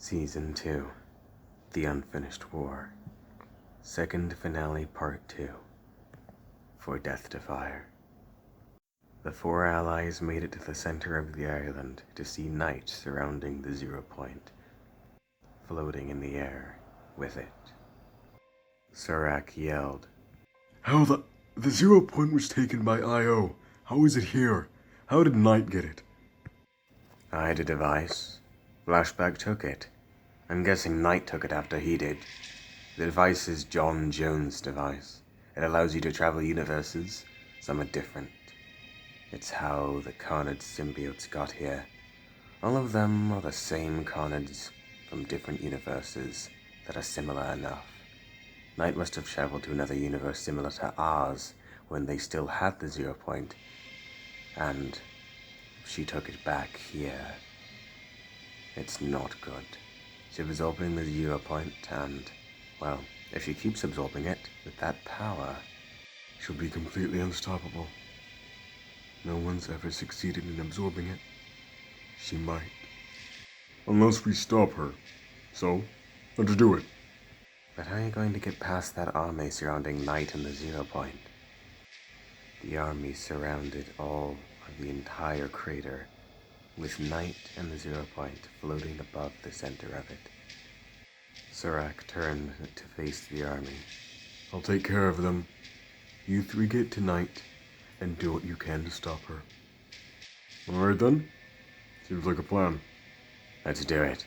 Season 2, The Unfinished War. Second Finale Part 2. For DeathDefier. The four allies made it to the center of the island to see night surrounding the 0 point, floating in the air with it. Surak yelled, "How the 0 point was taken by IO. How is it here? How did Knight get it?" "I had a device. Flashback took it. I'm guessing Knight took it after he did. The device is John Jones' device. It allows you to travel universes. Some are different. It's how the Carnage symbiotes got here. All of them are the same Carnage from different universes that are similar enough. Knight must have traveled to another universe similar to ours when they still had the 0 point, and she took it back here. It's not good. She's absorbing the 0 point, and, well, if she keeps absorbing it with that power, She'll be completely unstoppable. No one's ever succeeded in absorbing it. She might. Unless we stop her. So, let's do it. But how are you going to get past that army surrounding Knight and the 0 point? The army surrounded all of the entire crater, with Knight and the 0 point floating above the center of it. Surak turned to face the army. "I'll take care of them. You three get to Knight and do what you can to stop her." "Alright then. Seems like a plan." "Let's do it."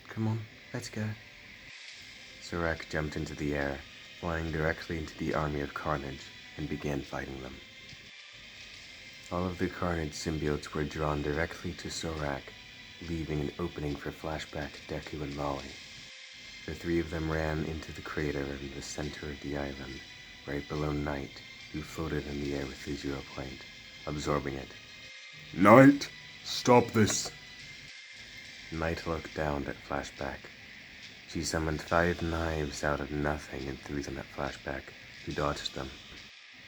"Come on, let's go." Surak jumped into the air, flying directly into the army of Carnage, and began fighting them. All of the Carnage symbiotes were drawn directly to Surak, leaving an opening for Flashback, Deku, and Molly. The three of them ran into the crater in the center of the island, right below Knight, who floated in the air with the 0 point, absorbing it. "Knight, stop this!" Knight looked down at Flashback. She summoned 5 knives out of nothing and threw them at Flashback, who dodged them.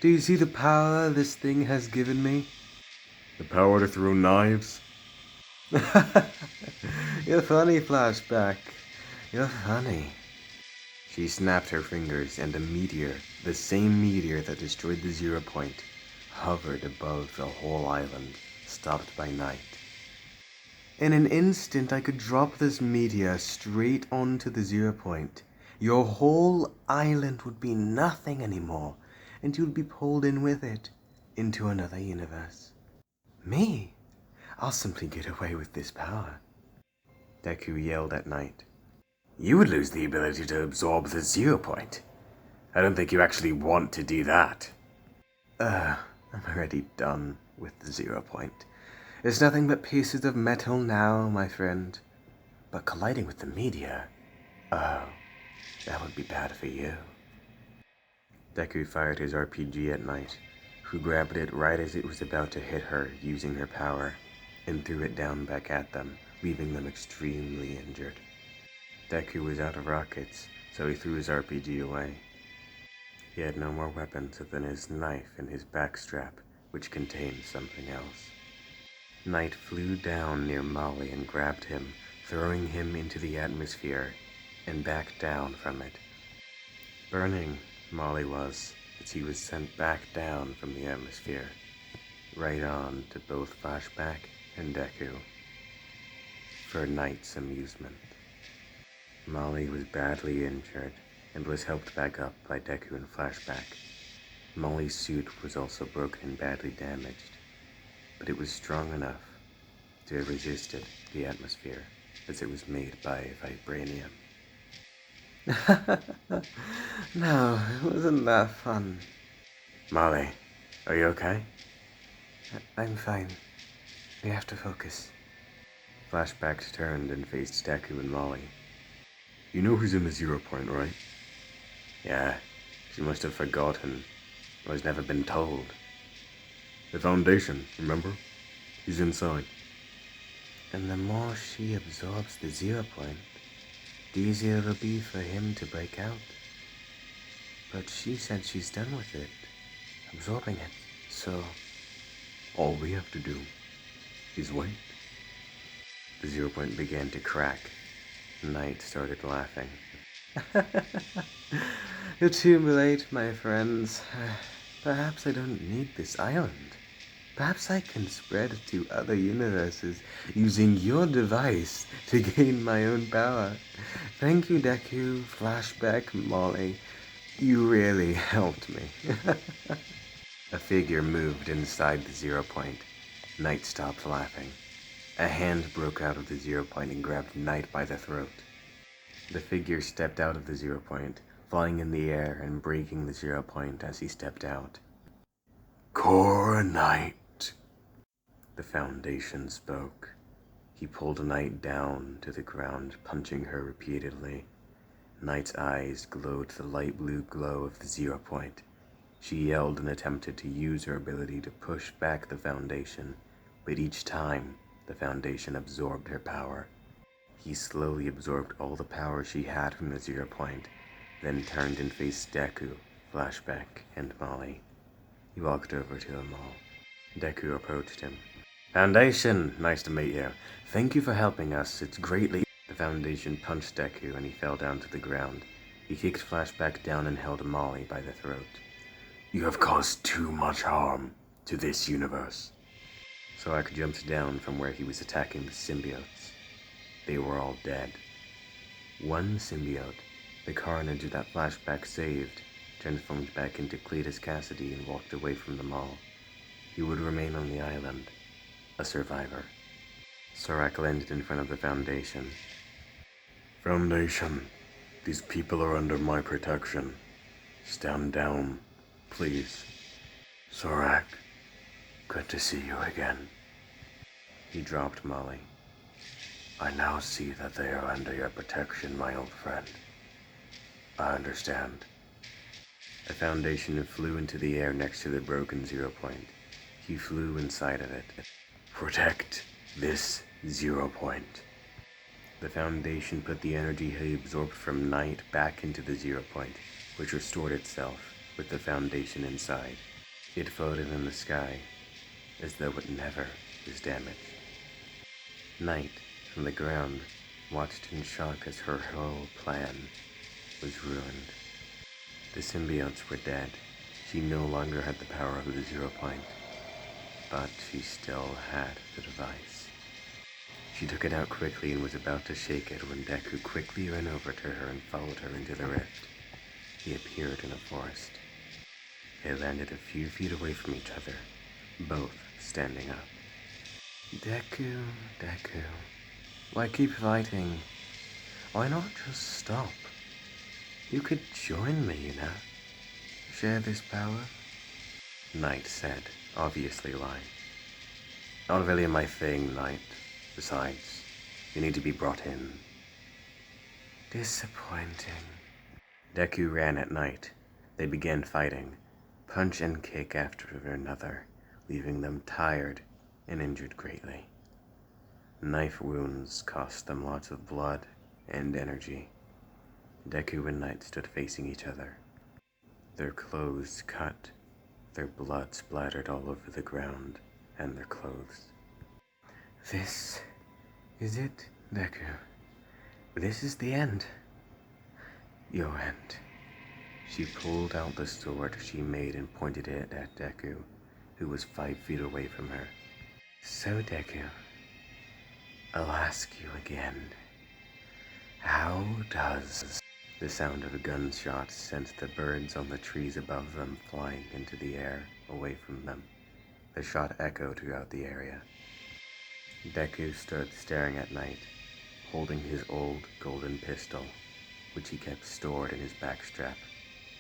"Do you see the power this thing has given me?" "The power to throw knives?" "You're funny, Flashback. You're funny." She snapped her fingers, and a meteor, the same meteor that destroyed the 0 point, hovered above the whole island, stopped by Knight. "In an instant, I could drop this meteor straight onto the 0 point. Your whole island would be nothing anymore, and you'd be pulled in with it into another universe. Me? I'll simply get away with this power." Deku yelled at Knight. "You would lose the ability to absorb the 0 point. I don't think you actually want to do that." I'm already done with the 0 point. It's nothing but pieces of metal now, my friend. But colliding with the meteor, oh, that would be bad for you." Deku fired his RPG at Knight, who grabbed it right as it was about to hit her using her power, and threw it down back at them, leaving them extremely injured. Deku was out of rockets, so he threw his RPG away. He had no more weapons than his knife in his backstrap, which contained something else. Knight flew down near Molly and grabbed him, throwing him into the atmosphere, and back down from it. Burning, Molly was, as he was sent back down from the atmosphere, right on to both Flashback and Deku, for Knight's amusement. Molly was badly injured, and was helped back up by Deku and Flashback. Molly's suit was also broken and badly damaged, but it was strong enough to have resisted the atmosphere, as it was made by vibranium. No, wasn't that fun? "Molly, are you okay?" I'm fine. We have to focus." Flashback turned and faced Deku and Molly. "You know who's in the 0 point, right?" "Yeah, she must have forgotten, or has never been told." "The Foundation, remember? He's inside." "And the more she absorbs the 0 point, the easier it'll be for him to break out. But she said she's done with it, absorbing it, so..." "All we have to do is wait." The 0 point began to crack. Knight started laughing. You're too late, my friends. Perhaps I don't need this island. Perhaps I can spread to other universes using your device to gain my own power. Thank you, Deku, Flashback, Molly. You really helped me. A figure moved inside the 0 point. Knight stopped laughing. A hand broke out of the 0 point and grabbed Knight by the throat. The figure stepped out of the 0 point, flying in the air and breaking the 0 point as he stepped out. Core Knight. The Foundation spoke. He pulled Knight down to the ground, punching her repeatedly. Knight's eyes glowed the light blue glow of the 0 point. She yelled and attempted to use her ability to push back the Foundation, but each time, the Foundation absorbed her power. He slowly absorbed all the power she had from the 0 point, then turned and faced Deku, Flashback, and Molly. He walked over to them all. Deku approached him. Foundation, nice to meet you. Thank you for helping us. It's greatly... The Foundation punched Deku and he fell down to the ground. He kicked Flashback down and held Molly by the throat. You have caused too much harm to this universe. Sora jumped down from where he was attacking the symbiotes. They were all dead. One symbiote, the carnage that Flashback saved, transformed back into Cletus Cassidy and walked away from them all. He would remain on the island, a survivor. Sora landed in front of the Foundation. Foundation, these people are under my protection. Stand down, please. Sora, good to see you again. He dropped Molly. I now see that they are under your protection, my old friend. I understand. The Foundation flew into the air next to the broken 0 point. He flew inside of it. Protect this 0 point. The Foundation put the energy he absorbed from Knight back into the 0 point, which restored itself with the Foundation inside. It floated in the sky, as though it never was damaged. Knight, from the ground, watched in shock as her whole plan was ruined. The symbiotes were dead. She no longer had the power of the 0 point, but she still had the device. She took it out quickly and was about to shake it when Deku quickly ran over to her and followed her into the rift. He appeared in a forest. They landed a few feet away from each other, both standing up. Deku, why keep fighting? Why not just stop? You could join me, you know? Share this power? Knight said, obviously lying. Not really my thing, Knight. Besides, you need to be brought in. Disappointing. Deku ran at Knight. They began fighting, punch and kick after another, leaving them tired and injured greatly. Knife wounds cost them lots of blood and energy. Deku and Knight stood facing each other. Their clothes cut, their blood splattered all over the ground and their clothes. This is it, Deku. This is the end. Your end. She pulled out the sword she made and pointed it at Deku, who was 5 feet away from her. So, Deku, I'll ask you again. How does... The sound of a gunshot sent the birds on the trees above them flying into the air, away from them. The shot echoed throughout the area. Deku stood staring at Knight, holding his old golden pistol, which he kept stored in his backstrap,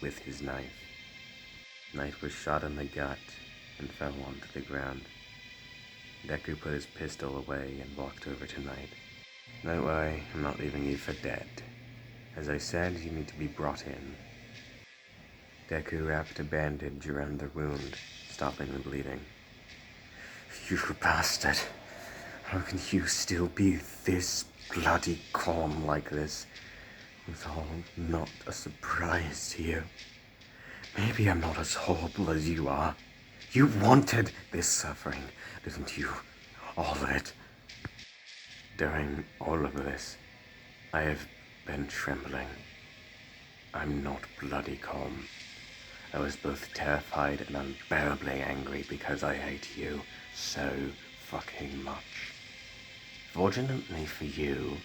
with his knife. Knight was shot in the gut and fell onto the ground. Deku put his pistol away and walked over to Knight. Don't worry, I'm not leaving you for dead. As I said, you need to be brought in. Deku wrapped a bandage around the wound, stopping the bleeding. You bastard! How can you still be this bloody calm like this? It's all not a surprise to you. Maybe I'm not as horrible as you are. You wanted this suffering, didn't you? All of it. During all of this, I have been trembling. I'm not bloody calm. I was both terrified and unbearably angry because I hate you so fucking much. Fortunately for you,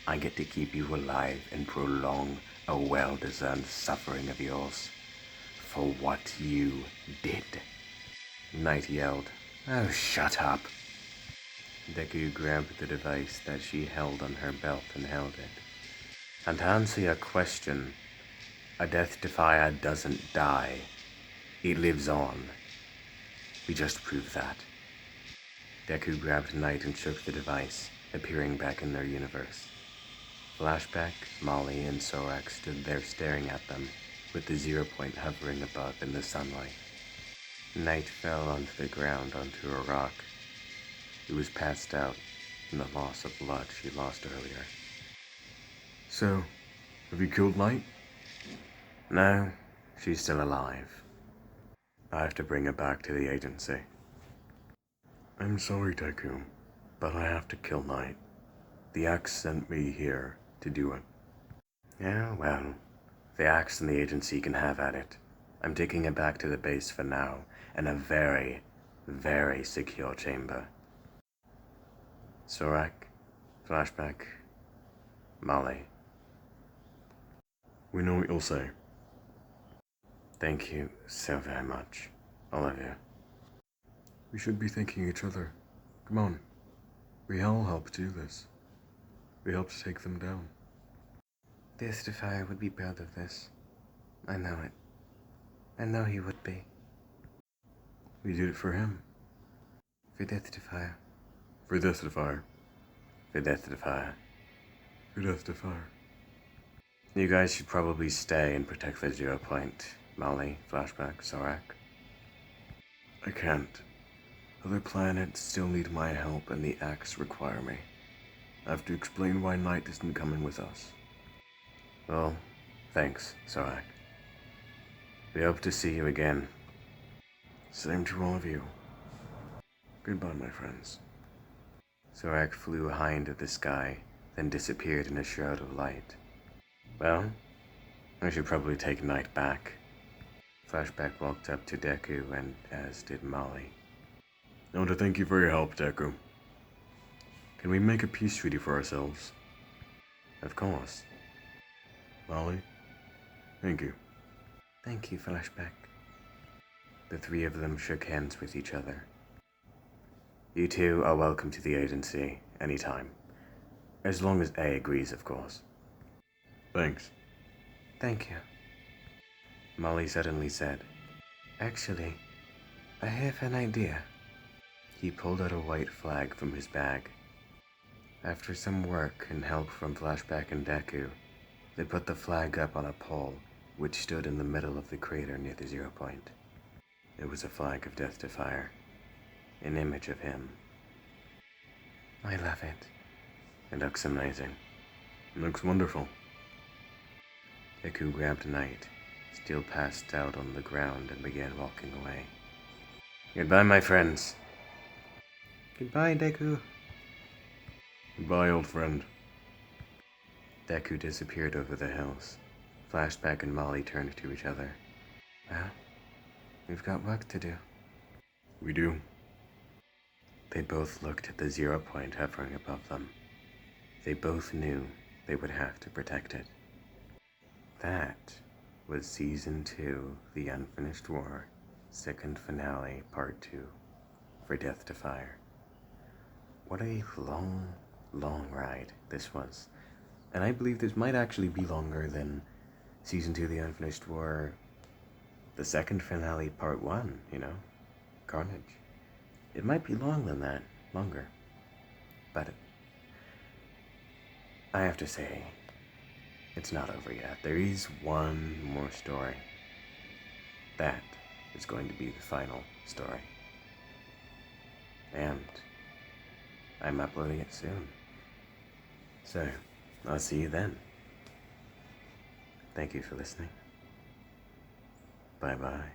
I get to keep you alive and prolong a well-deserved suffering of yours for what you did. Knight yelled, "Oh, shut up." Deku grabbed the device that she held on her belt and held it. And to answer your question, a DeathDefier doesn't die. It lives on. We just proved that. Deku grabbed Knight and shook the device, appearing back in their universe. Flashback, Molly, and Sorak stood there staring at them, with the 0 point hovering above in the sunlight. Knight fell onto the ground onto a rock. He was passed out from the loss of blood she lost earlier. So, have you killed Knight? No, she's still alive. I have to bring her back to the agency. I'm sorry, Deku, but I have to kill Knight. The Axe sent me here to do it. Yeah, well, the Axe and the agency can have at it. I'm taking it back to the base for now, in a very, very secure chamber. Sorak, Flashback, Molly. We know what you'll say. Thank you so very much, all of you. We should be thanking each other. Come on. We all helped do this. We helped take them down. DeathDefier would be proud of this. I know it. I know he would be. We did it for him. For DeathDefier. For DeathDefier. For DeathDefier. For DeathDefier. You guys should probably stay and protect the 0 point. Molly, Flashback, Sorak. I can't. Other planets still need my help and the Axe require me. I have to explain why Knight isn't coming with us. Well, thanks, Sorak. We hope to see you again. Same to all of you. Goodbye, my friends. Sorak flew high into the sky, then disappeared in a shroud of light. Well, I should probably take Knight back. Flashback walked up to Deku, and as did Molly. I want to thank you for your help, Deku. Can we make a peace treaty for ourselves? Of course. Molly, thank you. Thank you, Flashback. The three of them shook hands with each other. You two are welcome to the agency anytime. As long as A agrees, of course. Thanks. Thank you. Molly suddenly said, "Actually, I have an idea." He pulled out a white flag from his bag. After some work and help from Flashback and Deku, they put the flag up on a pole which stood in the middle of the crater near the 0 point. It was a flag of DeathDefier, an image of him. I love it. It looks amazing. It looks wonderful. Deku grabbed Knight, still passed out on the ground, and began walking away. Goodbye, my friends. Goodbye, Deku. Goodbye, old friend. Deku disappeared over the hills. Flashback and Molly turned to each other. Well, we've got work to do. We do. They both looked at the 0 point hovering above them. They both knew they would have to protect it. That was Season 2, The Unfinished War, second finale, Part 2, for DeathDefier. What a long, long ride this was. And I believe this might actually be longer than Season 2, The Unfinished War, the second finale, Part 1, Carnage. It might be longer than that, longer. But I have to say, it's not over yet. There is one more story. That is going to be the final story. And I'm uploading it soon. So, I'll see you then. Thank you for listening. Bye-bye.